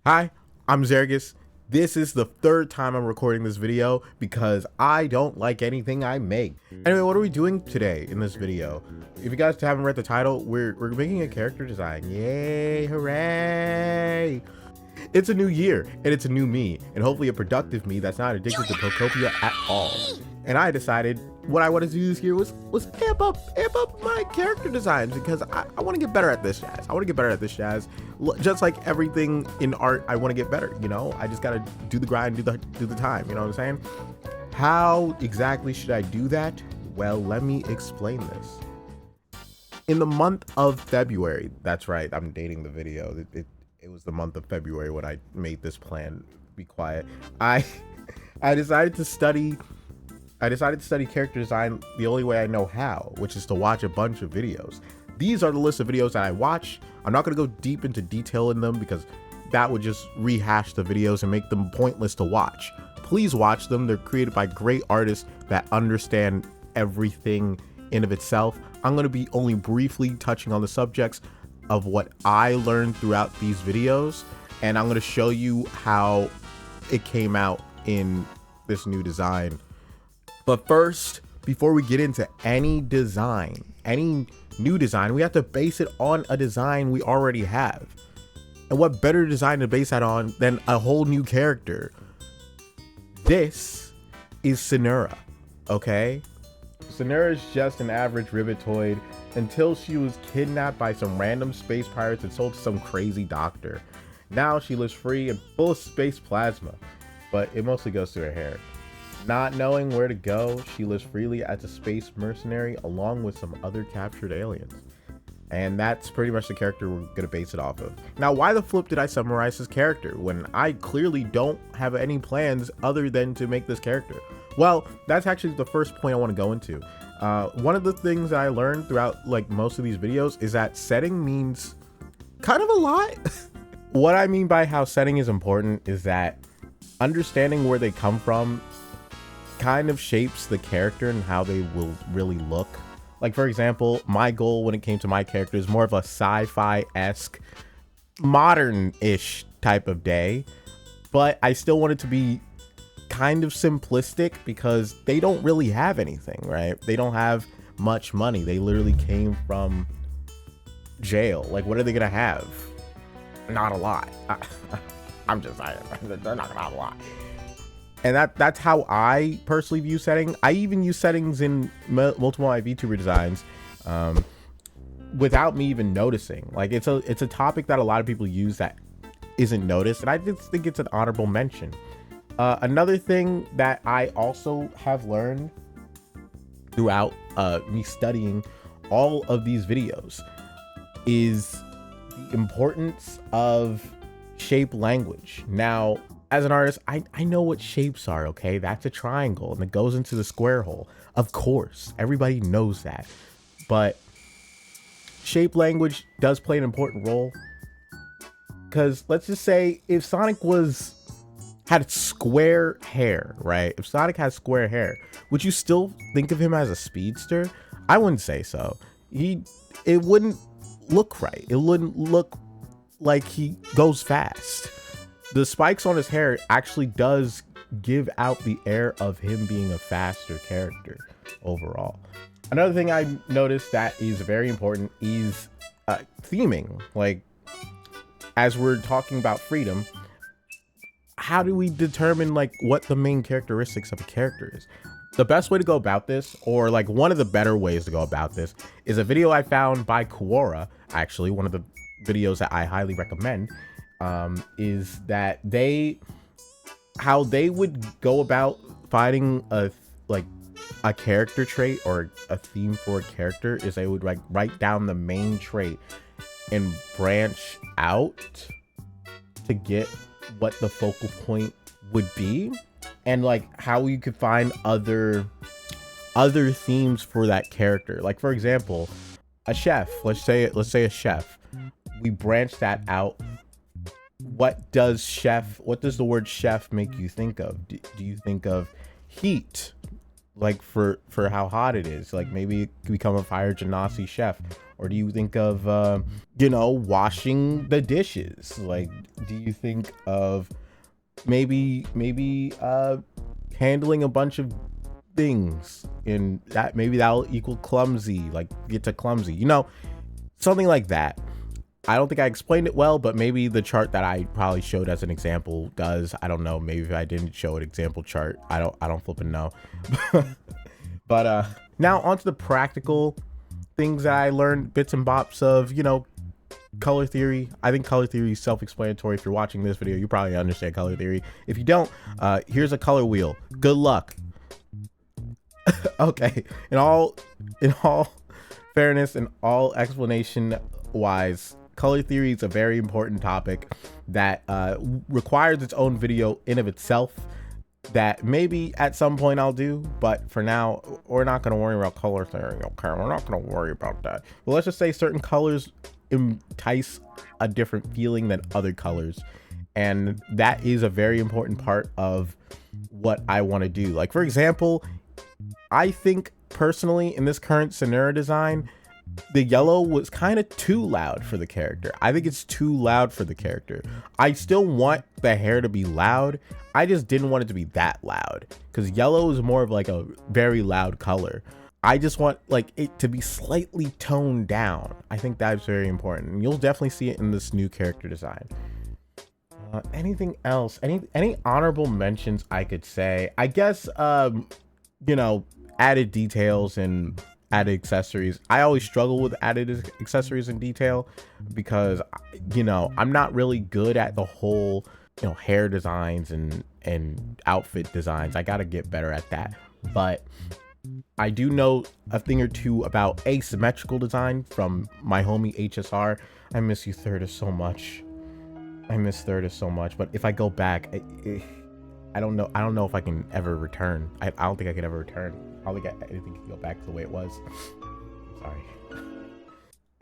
Hi, I'm Zergus. This is the third time I'm recording this video because I don't like anything I make. Anyway, what are we doing today in this video? If you guys haven't read the title, we're making a character design. Yay, hooray! It's a new year and it's a new me, and hopefully a productive me that's not addicted to Pokopia at all. And I decided what I wanted to do this year was amp up my character designs because I want to get better at this jazz. I want to get better at this jazz. Just like everything in art, I want to get better. You know, I just gotta do the grind, do the time. You know what I'm saying? How exactly should I do that? Well, let me explain this. In the month of February, that's right, I'm dating the video. It was the month of February when I made this plan. Be quiet. I decided to study character design the only way I know how, which is to watch a bunch of videos. These are the list of videos that I watch. I'm not going to go deep into detail in them because that would just rehash the videos and make them pointless to watch. Please watch them. They're created by great artists that understand everything in of itself. I'm going to be only briefly touching on the subjects of what I learned throughout these videos, and I'm going to show you how it came out in this new design. But first, before we get into any new design, we have to base it on a design we already have. And what better design to base that on than a whole new character? This is Sonura, okay? Sonura is just an average Ribbitoid until she was kidnapped by some random space pirates and sold to some crazy doctor. Now she lives free and full of space plasma, but it mostly goes through her hair. Not knowing where to go, she lives freely as a space mercenary along with some other captured aliens. And that's pretty much the character we're gonna base it off of. Now, why the flip did I summarize this character when I clearly don't have any plans other than to make this character? Well, that's actually the first point I want to go into. One of the things that I learned throughout like most of these videos is that setting means kind of a lot. What I mean by how setting is important is that understanding where they come from kind of shapes the character and how they will really look. Like, for example, my goal when it came to my character is more of a sci-fi-esque, modern-ish type of day, but I still want it to be kind of simplistic because they don't really have anything, right? They don't have much money. They literally came from jail. Like, what are they gonna have? Not a lot. I'm just saying, they're not gonna have a lot. And that's how I personally view setting. I even use settings in multiple of my VTuber designs without me even noticing. Like, it's a topic that a lot of people use that isn't noticed, and I just think it's an honorable mention. Another thing that I also have learned throughout me studying all of these videos is the importance of shape language. Now, as an artist, I know what shapes are, okay? That's a triangle and it goes into the square hole. Of course, everybody knows that. But shape language does play an important role. Because let's just say if Sonic had square hair, right? If Sonic had square hair, would you still think of him as a speedster? I wouldn't say so. It wouldn't look right. It wouldn't look like he goes fast. The spikes on his hair actually does give out the air of him being a faster character overall. Another thing I noticed that is very important is theming. Like, as we're talking about freedom, how do we determine like what the main characteristics of a character is? The best way to go about this, or like one of the better ways to go about this, is a video I found by Quora, actually one of the videos that I highly recommend. Is that how they would go about finding a character trait or a theme for a character is they would like write down the main trait and branch out to get what the focal point would be, and like how you could find other themes for that character. Like, for example, a chef, let's say a chef, we branch that out. What does the word chef make you think of? Do you think of heat? like for how hot it is? Like maybe become a fire genasi chef. Or do you think of you know, washing the dishes? Like, do you think of maybe handling a bunch of things, and that maybe that'll equal clumsy, like get to clumsy, you know, something like that. I don't think I explained it well, but maybe the chart that I probably showed as an example does. I don't know, maybe if I didn't show an example chart, I don't flipping know. But now onto the practical things that I learned, bits and bops of, you know, color theory. I think color theory is self-explanatory. If you're watching this video, you probably understand color theory. If you don't, here's a color wheel. Good luck. Okay, in all fairness and all explanation wise, color theory is a very important topic that requires its own video in of itself, that maybe at some point I'll do, but for now we're not going to worry about color theory. Okay, we're not going to worry about that. But let's just say certain colors entice a different feeling than other colors, and that is a very important part of what I want to do. Like, for example, I think personally in this current scenario design, the yellow was kind of too loud for the character. I think it's too loud for the character. I still want the hair to be loud. I just didn't want it to be that loud, because yellow is more of like a very loud color. I just want like it to be slightly toned down. I think that's very important, and you'll definitely see it in this new character design. Anything else? Any honorable mentions I could say? I guess you know, added details and added accessories. I always struggle with added accessories and detail because, you know, I'm not really good at the whole, you know, hair designs and outfit designs. I gotta get better at that. But I do know a thing or two about asymmetrical design from my homie HSR. I miss you, Thirda, so much. I miss Thirda so much. But if I go back, I don't know if I can ever return. I don't think I could ever return. I don't think anything can go back to the way it was. Sorry.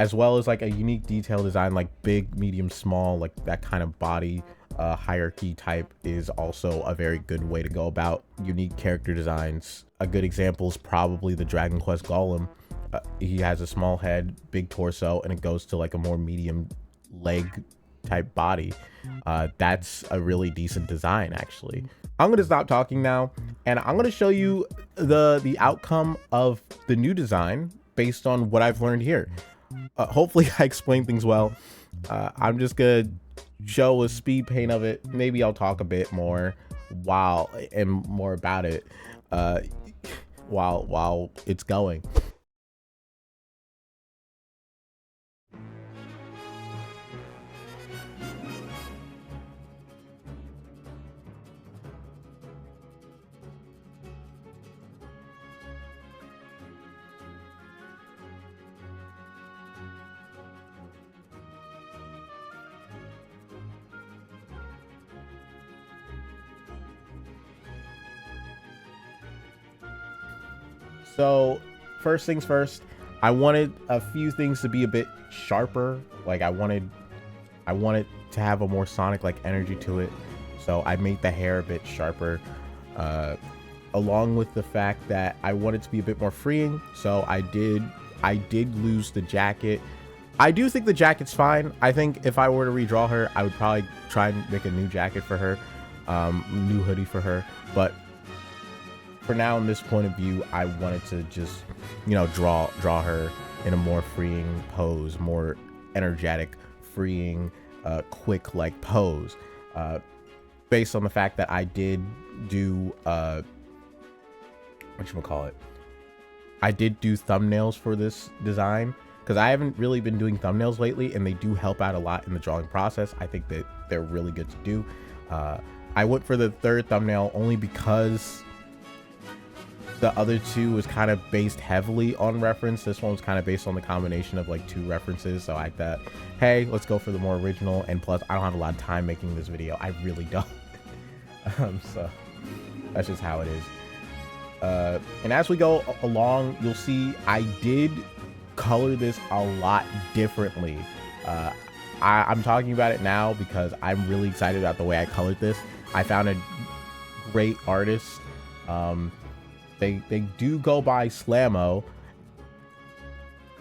As well as like a unique detail design, like big, medium, small, like that kind of body hierarchy type is also a very good way to go about unique character designs. A good example is probably the Dragon Quest Golem. He has a small head, big torso, and it goes to like a more medium leg type body. That's a really decent design, actually. I'm gonna stop talking now, and I'm gonna show you the outcome of the new design based on what I've learned here. Hopefully I explained things well. I'm just gonna show a speed paint of it. Maybe I'll talk a bit more more about it while it's going. So first things first, I wanted a few things to be a bit sharper. Like I wanted to have a more Sonic like energy to it. So I made the hair a bit sharper, along with the fact that I wanted to be a bit more freeing. So I did lose the jacket. I do think the jacket's fine. I think if I were to redraw her, I would probably try and make a new jacket for her, new hoodie for her. But for now, in this point of view, I wanted to just, you know, draw her in a more freeing pose, more energetic, freeing, quick like pose, based on the fact that I did do whatchamacallit, I did do thumbnails for this design, because I haven't really been doing thumbnails lately, and they do help out a lot in the drawing process. I think that they're really good to do. I went for the third thumbnail only because the other two was kind of based heavily on reference. This one was kind of based on the combination of like two references. So I thought, hey, let's go for the more original. And plus, I don't have a lot of time making this video. I really don't. So that's just how it is. And as we go along, you'll see I did color this a lot differently. I'm talking about it now because I'm really excited about the way I colored this. I found a great artist They do go by Slammo.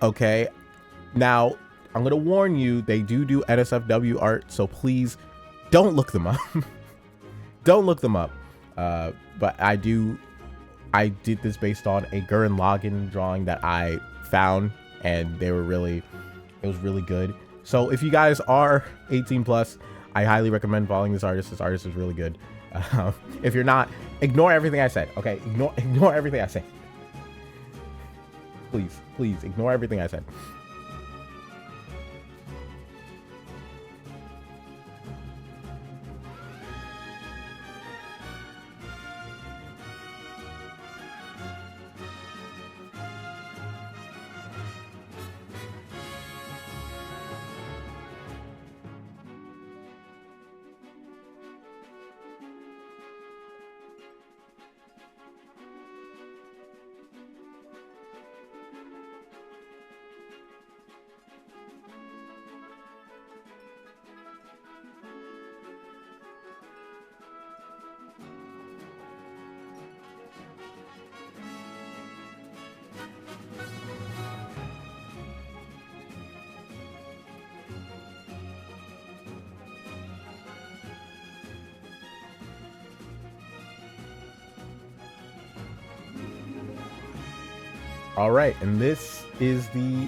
Okay, now I'm gonna warn you, they do NSFW art, so please don't look them up. Don't look them up. But I did this based on a Gurren Lagann drawing that I found, and it was really good. So if you guys are 18 plus, I highly recommend following this artist. This artist is really good. If you're not, ignore everything I said. Okay, ignore everything I said. Please ignore everything I said. All right, and this is the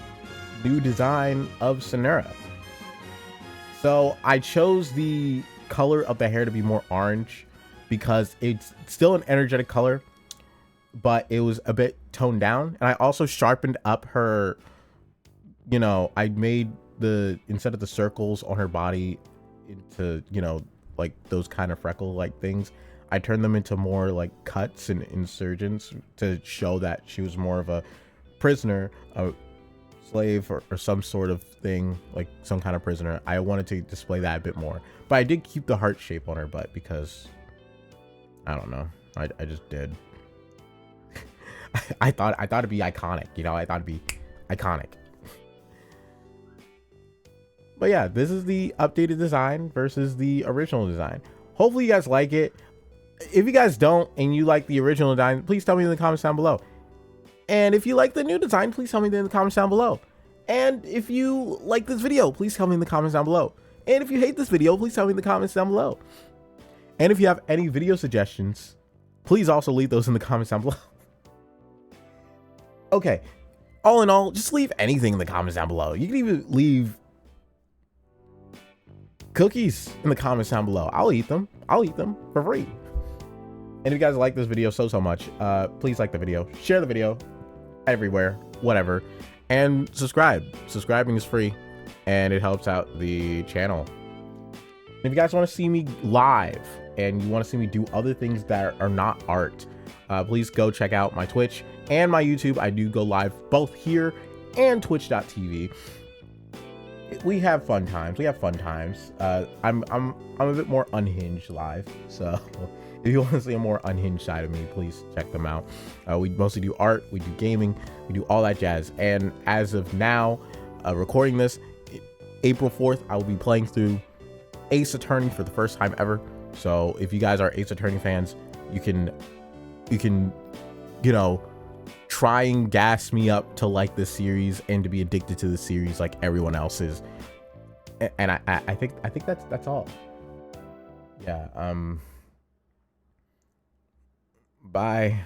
new design of Sonura. So I chose the color of the hair to be more orange because it's still an energetic color, but it was a bit toned down. And I also sharpened up her, you know, I made instead of the circles on her body into, you know, like those kind of freckle like things, I turned them into more like cuts and insurgents to show that she was more of a prisoner, a slave, or some sort of thing, like some kind of prisoner. I wanted to display that a bit more, but I did keep the heart shape on her butt because I don't know, I just did. I thought it'd be iconic, you know, I thought it'd be iconic. But yeah, this is the updated design versus the original design. Hopefully you guys like it. If you guys don't and you like the original design, please tell me in the comments down below. And if you like the new design, please tell me in the comments down below. And if you like this video, please tell me in the comments down below. And if you hate this video, please tell me in the comments down below. And if you have any video suggestions, please also leave those in the comments down below. Okay, all in all, just leave anything in the comments down below. You can even leave cookies in the comments down below. I'll eat them for free. And if you guys like this video so much, please like the video, share the video everywhere, whatever, and subscribe. Subscribing is free and it helps out the channel. And if you guys want to see me live and you want to see me do other things that are not art, please go check out my Twitch and my YouTube. I do go live both here and twitch.tv. We have fun times. I'm a bit more unhinged live, so if you want to see a more unhinged side of me, please check them out. We mostly do art, we do gaming, we do all that jazz. And as of now, recording this, April 4th, I will be playing through Ace Attorney for the first time ever. So if you guys are Ace Attorney fans, you can, you know, try and gas me up to like this series and to be addicted to the series like everyone else is. And I think that's all. Yeah. Bye.